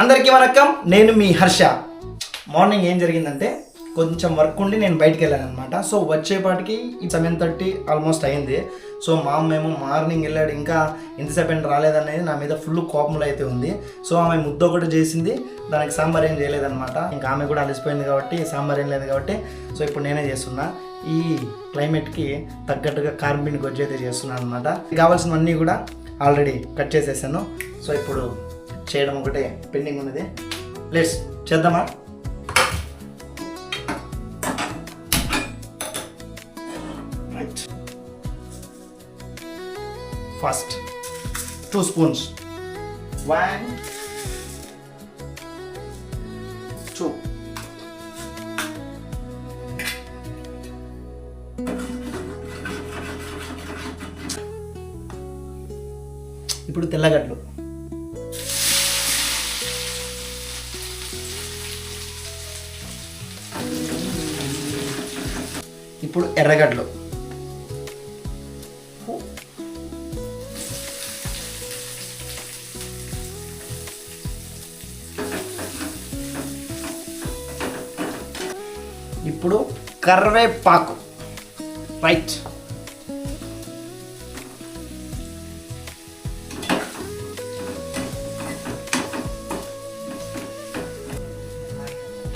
అందరికీ వణకం, నేను మీ హర్ష. మార్నింగ్ ఏం జరిగిందంటే కొంచెం వర్క్ ఉండి నేను బయటికి వెళ్ళాను అనమాట. సో వచ్చేపాటికి 7:30 ఆల్మోస్ట్ అయింది. సో మా అమ్మేమో మార్నింగ్ వెళ్ళాడు, ఇంకా ఇంతసేపు ఏంటి రాలేదనేది నా మీద ఫుల్ కోపంలో అయితే ఉంది. సో ఆమె ముద్ద ఒకటి చేసింది, దానికి సాంబార్ ఏం చేయలేదన్నమాట. ఇంకా ఆమె కూడా అలసిపోయింది కాబట్టి సాంబార్ ఏం లేదు కాబట్టి సో ఇప్పుడు నేనే చేస్తున్నా. ఈ క్లైమేట్కి తగ్గట్టుగా కారం పిండి గొజ్జు అయితే చేస్తున్నాను అనమాట. కావాల్సినవన్నీ కూడా ఆల్రెడీ కట్ చేసేసాను. సో ఇప్పుడు చేయడం ఒకటే పెండింగ్ ఉన్నది. ప్లీజ్ చేద్దామా? Right, first 2 spoons. 1 2. ఇప్పుడు తెల్లగడ్డలు, ఇప్పుడు ఎర్రగడ్డలు, ఇప్పుడు కరివేపాకు. రైట్,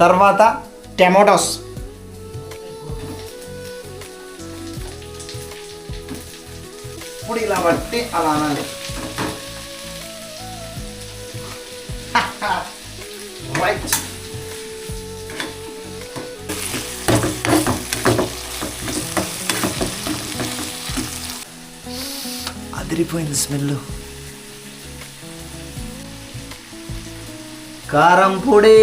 తర్వాత టమాటోస్, ఇప్పుడు ఇలా బట్టి అలా అనాలి. రైట్, అదిరిపోయింది స్మెల్. కారం పొడి,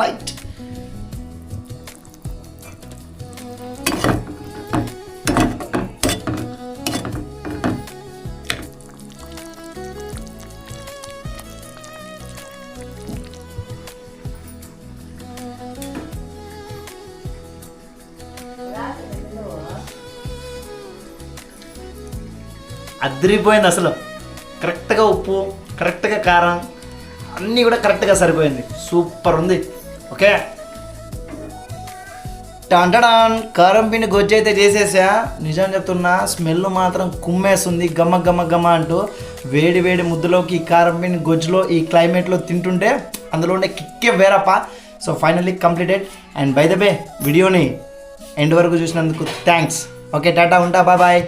రైట్, అదిరిపోయింది అసలు. కరెక్ట్గా ఉప్పు, కరెక్ట్గా కారం, అన్నీ కూడా కరెక్ట్గా సరిపోయింది. సూపర్ ఉంది. ఓకే, టాంటడాన్ కారం పిండి గొజ్జు అయితే చేసేసా. నిజం చెప్తున్నా, స్మెల్ మాత్రం కుమ్మేస్తుంది, గమ్మ గమ్మ గమ్మ అంటూ. వేడి వేడి ముద్దలోకి ఈ కారం పిండి గొజ్జులో ఈ క్లైమేట్లో తింటుంటే అందులో ఉండే కిక్కే వేరప్ప. So finally completed. And by the way, వీడియోని ఎండ్ వరకు చూసినందుకు థ్యాంక్స్. ఓకే, టాటా, ఉంటా, బాయ్ బాయ్.